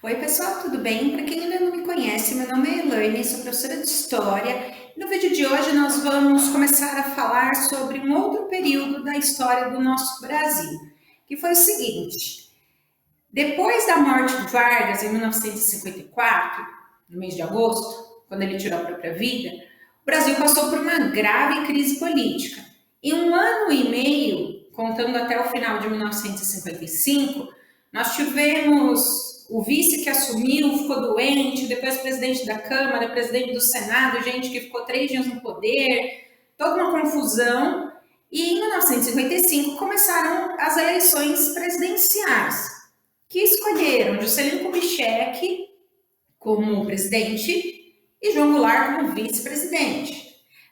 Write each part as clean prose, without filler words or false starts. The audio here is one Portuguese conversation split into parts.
Oi, pessoal, tudo bem? Para quem ainda não me conhece, meu nome é Elaine, sou professora de História. No vídeo de hoje nós vamos começar a falar sobre um outro período da história do nosso Brasil, que foi o seguinte: depois da morte de Vargas, em 1954, no mês de agosto, quando ele tirou a própria vida, o Brasil passou por uma grave crise política. Em um ano e meio, contando até o final de 1955, nós tivemos o vice que assumiu, ficou doente, depois presidente da Câmara, presidente do Senado, gente que ficou 3 dias no poder, toda uma confusão. E em 1955 começaram as eleições presidenciais, que escolheram Juscelino Kubitschek como presidente e João Goulart como vice-presidente.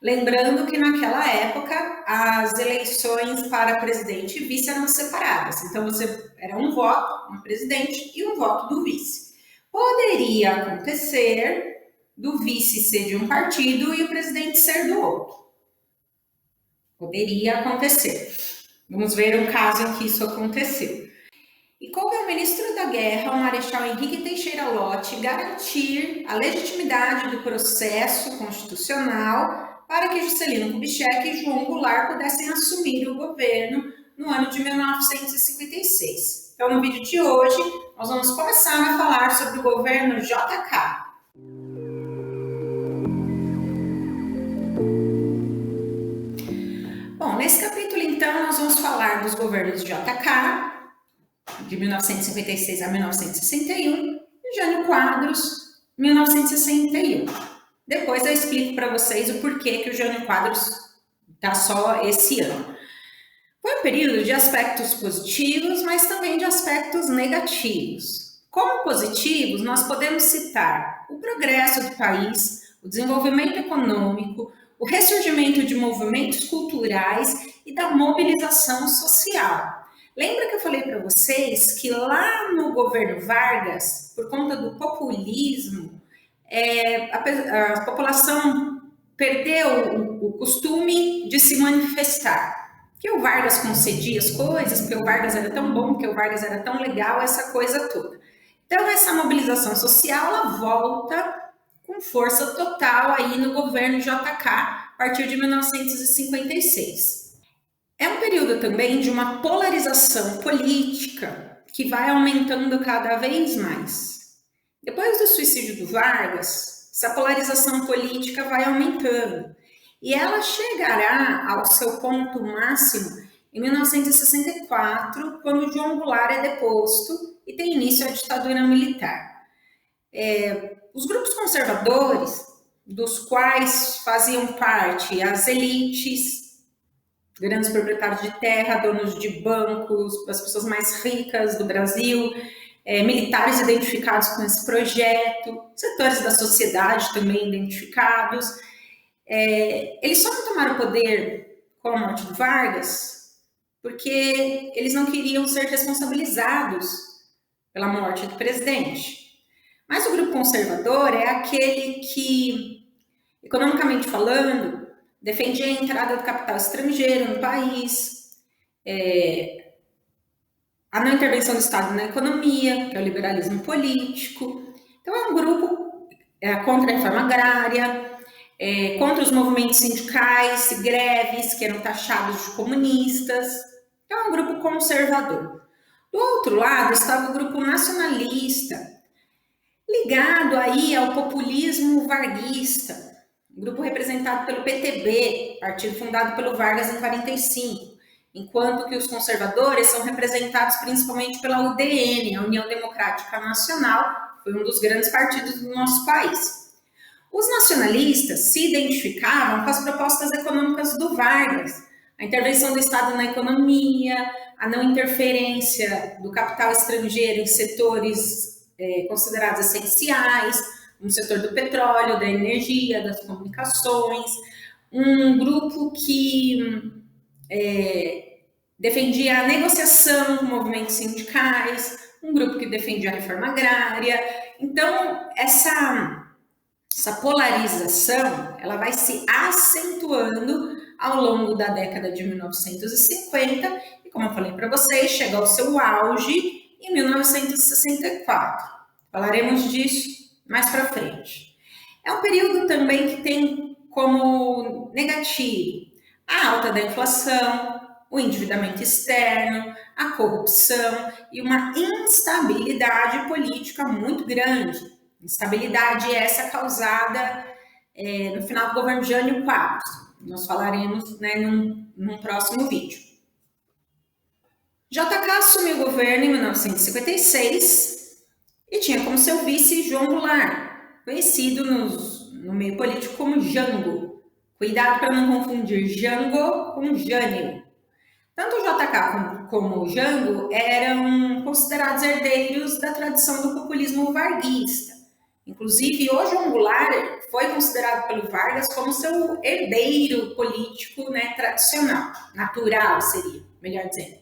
Lembrando que naquela época as eleições para presidente e vice eram separadas. Então era um voto no presidente e um voto do vice. Poderia acontecer do vice ser de um partido e o presidente ser do outro. Poderia acontecer. Vamos ver um caso em que isso aconteceu. E coube ao ministro da Guerra, o Marechal Henrique Teixeira Lott, garantir a legitimidade do processo constitucional para que Juscelino Kubitschek e João Goulart pudessem assumir o governo no ano de 1956. Então, no vídeo de hoje, nós vamos começar a falar sobre o governo JK. Bom, nesse capítulo, então, nós vamos falar dos governos JK, de 1956 a 1961, e Jânio Quadros, 1961. Depois eu explico para vocês o porquê que o Jânio Quadros está só esse ano. Foi um período de aspectos positivos, mas também de aspectos negativos. Como positivos, nós podemos citar o progresso do país, o desenvolvimento econômico, o ressurgimento de movimentos culturais e da mobilização social. Lembra que eu falei para vocês que lá no governo Vargas, por conta do populismo, a população perdeu o costume de se manifestar. Que o Vargas concedia as coisas, porque o Vargas era tão bom, porque o Vargas era tão legal, essa coisa toda. Então, essa mobilização social, ela volta com força total aí no governo JK, a partir de 1956. É um período também de uma polarização política que vai aumentando cada vez mais. Depois do suicídio do Vargas, essa polarização política vai aumentando e ela chegará ao seu ponto máximo em 1964, quando João Goulart é deposto e tem início a ditadura militar. Os grupos conservadores, dos quais faziam parte as elites, grandes proprietários de terra, donos de bancos, as pessoas mais ricas do Brasil, militares identificados com esse projeto, setores da sociedade também identificados. Eles só não tomaram o poder com a morte do Vargas porque eles não queriam ser responsabilizados pela morte do presidente. Mas o grupo conservador é aquele que, economicamente falando, defendia a entrada do capital estrangeiro no país, a não intervenção do Estado na economia, que é o liberalismo político. Então, é um grupo contra a reforma agrária, contra os movimentos sindicais, greves, que eram taxados de comunistas. Então, é um grupo conservador. Do outro lado, estava o grupo nacionalista, ligado aí ao populismo varguista, um grupo representado pelo PTB, partido fundado pelo Vargas em 1945, enquanto que os conservadores são representados principalmente pela UDN, a União Democrática Nacional, que foi um dos grandes partidos do nosso país. Os nacionalistas se identificavam com as propostas econômicas do Vargas, a intervenção do Estado na economia, a não interferência do capital estrangeiro em setores considerados essenciais, no setor do petróleo, da energia, das comunicações, um grupo que defendia a negociação com movimentos sindicais, um grupo que defendia a reforma agrária. Então, essa polarização ela vai se acentuando ao longo da década de 1950 e, como eu falei para vocês, chega ao seu auge em 1964. Falaremos disso mais para frente. É um período também que tem como negativo a alta da inflação, o endividamento externo, a corrupção e uma instabilidade política muito grande. Instabilidade essa causada no final do governo Jânio Quadros. Nós falaremos, né, num próximo vídeo. JK assumiu o governo em 1956 e tinha como seu vice João Goulart, conhecido no meio político como Jango. Cuidado para não confundir Jango com Jânio. Tanto o JK como o Jango eram considerados herdeiros da tradição do populismo varguista. Inclusive, o João Goulart foi considerado pelo Vargas como seu herdeiro político, né, tradicional, natural seria, melhor dizendo.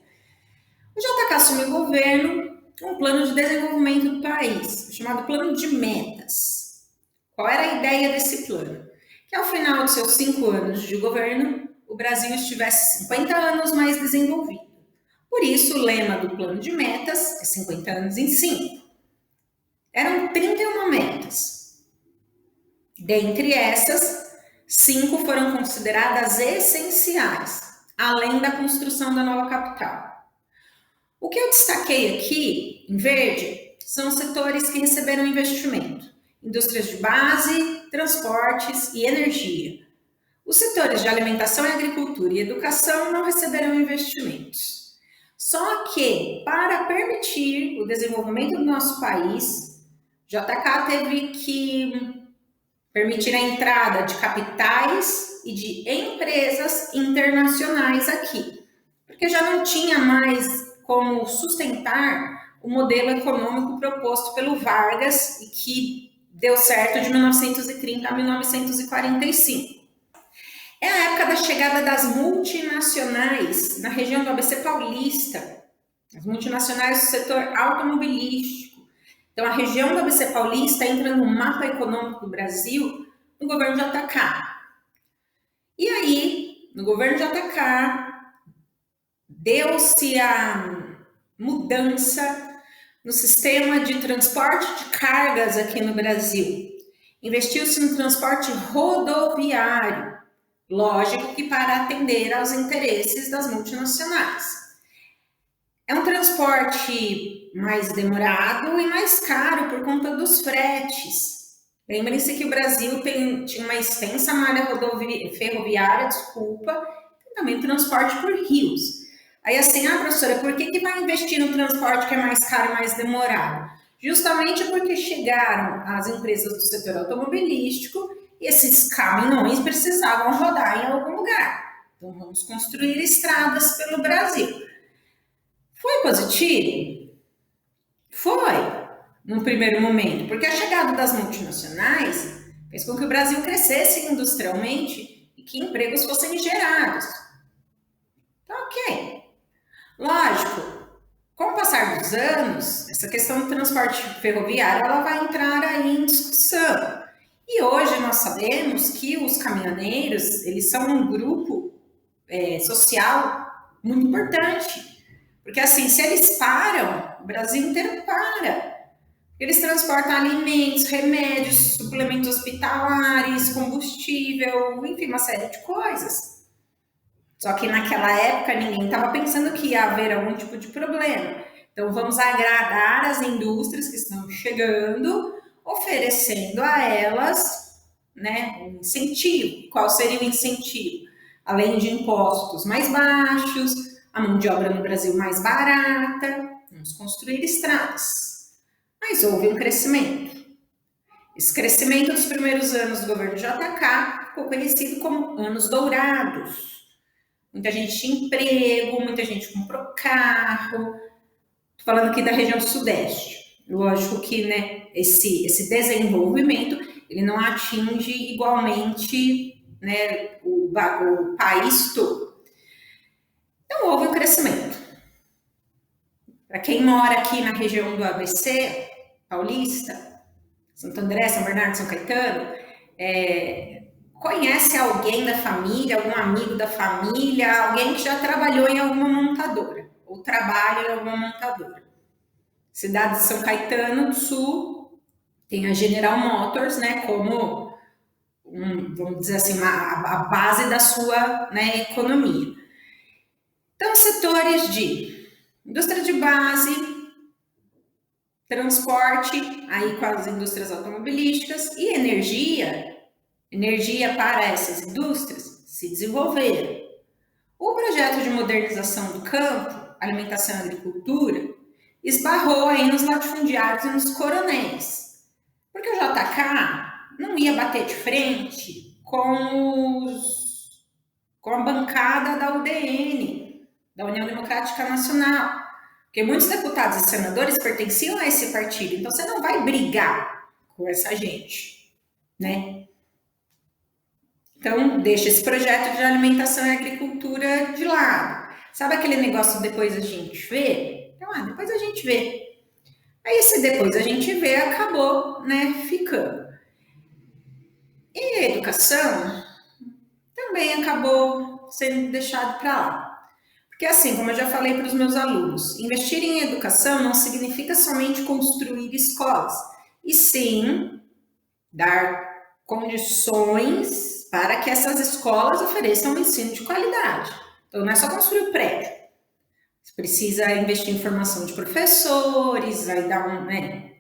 O JK assumiu o governo com um plano de desenvolvimento do país, chamado Plano de Metas. Qual era a ideia desse plano? Que ao final de seus 5 anos de governo, o Brasil estivesse 50 anos mais desenvolvido. Por isso, o lema do Plano de Metas é 50 anos em 5. Eram 31 metas. Dentre essas, 5 foram consideradas essenciais, além da construção da nova capital. O que eu destaquei aqui, em verde, são os setores que receberam investimento: indústrias de base, transportes e energia. Os setores de alimentação e agricultura e educação não receberam investimentos. Só que, para permitir o desenvolvimento do nosso país, JK teve que permitir a entrada de capitais e de empresas internacionais aqui, porque já não tinha mais como sustentar o modelo econômico proposto pelo Vargas e que deu certo de 1930 a 1945. É a época da chegada das multinacionais na região do ABC Paulista, as multinacionais do setor automobilístico. Então, a região do ABC Paulista entra no mapa econômico do Brasil no governo JK. E aí, no governo JK, deu-se a mudança no sistema de transporte de cargas aqui no Brasil. Investiu-se no transporte rodoviário, lógico que para atender aos interesses das multinacionais. É um transporte mais demorado e mais caro por conta dos fretes. Lembrem-se que o Brasil tinha uma extensa malha ferroviária, e também transporte por rios. Aí assim, professora, por que vai investir no transporte que é mais caro e mais demorado? Justamente porque chegaram as empresas do setor automobilístico e esses caminhões precisavam rodar em algum lugar. Então vamos construir estradas pelo Brasil. Foi positivo? Foi, num primeiro momento, porque a chegada das multinacionais fez com que o Brasil crescesse industrialmente e que empregos fossem gerados. Então, ok. Lógico, com o passar dos anos, essa questão do transporte ferroviário ela vai entrar aí em discussão. E hoje nós sabemos que os caminhoneiros, eles são um grupo social muito importante. Porque assim, se eles param, o Brasil inteiro para. Eles transportam alimentos, remédios, suplementos hospitalares, combustível, enfim, uma série de coisas. Só que naquela época ninguém estava pensando que ia haver algum tipo de problema. Então vamos agradar as indústrias que estão chegando, oferecendo a elas, né, um incentivo. Qual seria o incentivo? Além de impostos mais baixos, a mão de obra no Brasil mais barata, vamos construir estradas. Mas houve um crescimento. Esse crescimento dos primeiros anos do governo JK ficou conhecido como anos dourados. Muita gente tinha emprego, muita gente comprou carro. Estou falando aqui da região sudeste. Lógico que, né, esse desenvolvimento ele não atinge igualmente, né, o país todo. Então, houve um crescimento. Para quem mora aqui na região do ABC, Paulista, Santo André, São Bernardo, São Caetano, conhece alguém da família, algum amigo da família, alguém que já trabalhou em alguma montadora, ou trabalha em alguma montadora. Cidade de São Caetano do Sul tem a General Motors, né, como, vamos dizer assim, a base da sua, né, economia. Então, setores de indústria de base, transporte, aí com as indústrias automobilísticas e energia para essas indústrias se desenvolveram. O projeto de modernização do campo, alimentação e agricultura, esbarrou aí nos latifundiários e nos coronéis, porque o JK não ia bater de frente com a bancada da UDN, da União Democrática Nacional, porque muitos deputados e senadores pertenciam a esse partido, então você não vai brigar com essa gente, né? Então, deixa esse projeto de alimentação e agricultura de lado. Sabe aquele negócio depois a gente vê? Então, depois a gente vê. Aí esse depois a gente vê acabou, né, ficando. E a educação também acabou sendo deixado para lá. Porque assim, como eu já falei para os meus alunos, investir em educação não significa somente construir escolas, e sim dar condições para que essas escolas ofereçam um ensino de qualidade. Então, não é só construir o prédio. Você precisa investir em formação de professores, aí dar um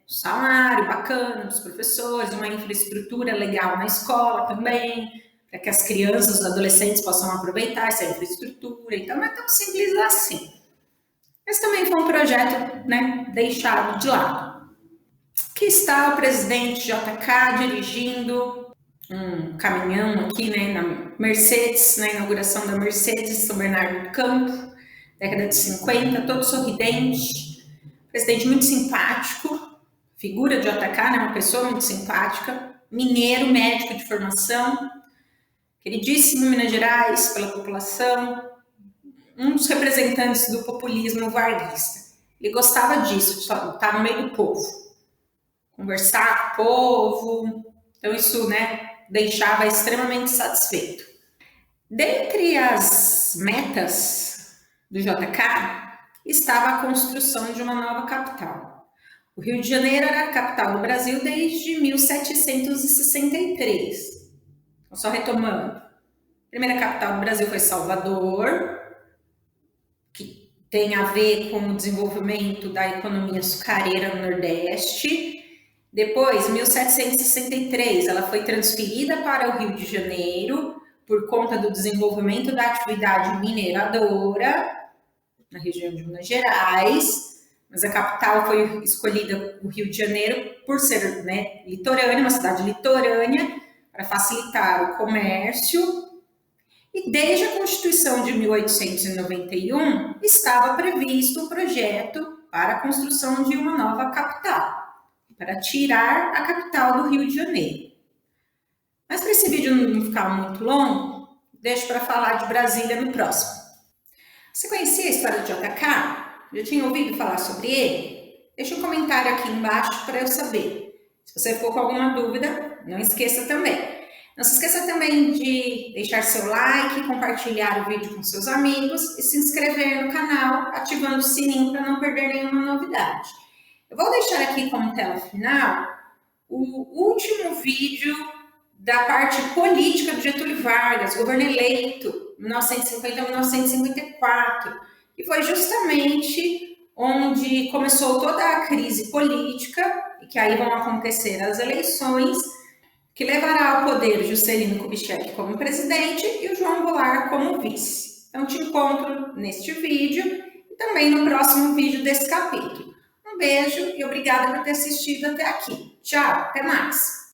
salário bacana dos professores, uma infraestrutura legal na escola também, para que as crianças, os adolescentes possam aproveitar essa infraestrutura. Então, não é tão simples assim. Mas também foi um projeto, né, deixado de lado. Aqui está o presidente JK dirigindo um caminhão aqui, né, na Mercedes, na inauguração da Mercedes, São Bernardo do Campo, década de 50, todo sorridente, presidente muito simpático, figura de JK, né, uma pessoa muito simpática, mineiro, médico de formação, queridíssimo em Minas Gerais pela população, um dos representantes do populismo varguista. Ele gostava disso, de estar no meio do povo, conversar com o povo, então isso, né, deixava extremamente satisfeito. Dentre as metas do JK estava a construção de uma nova capital. O Rio de Janeiro era a capital do Brasil desde 1763. Então, só retomando, a primeira capital do Brasil foi Salvador, que tem a ver com o desenvolvimento da economia açucareira no Nordeste. Depois, em 1763, ela foi transferida para o Rio de Janeiro por conta do desenvolvimento da atividade mineradora na região de Minas Gerais, mas a capital foi escolhida, o Rio de Janeiro, por ser, né, litorânea, uma cidade litorânea, para facilitar o comércio. E desde a Constituição de 1891, estava previsto o projeto para a construção de uma nova capital, para tirar a capital do Rio de Janeiro. Mas para esse vídeo não ficar muito longo, deixo para falar de Brasília no próximo. Você conhecia a história do JK? Já tinha ouvido falar sobre ele? Deixa um comentário aqui embaixo para eu saber. Se você ficou com alguma dúvida, não esqueça também. Não se esqueça também de deixar seu like, compartilhar o vídeo com seus amigos e se inscrever no canal, ativando o sininho para não perder nenhuma novidade. Eu vou deixar aqui como tela final o último vídeo da parte política do Getúlio Vargas, governo eleito, 1950 a 1954, e foi justamente onde começou toda a crise política, e que aí vão acontecer as eleições, que levará ao poder Juscelino Kubitschek como presidente e o João Goulart como vice. Então, te encontro neste vídeo e também no próximo vídeo desse capítulo. Um beijo e obrigada por ter assistido até aqui. Tchau, até mais!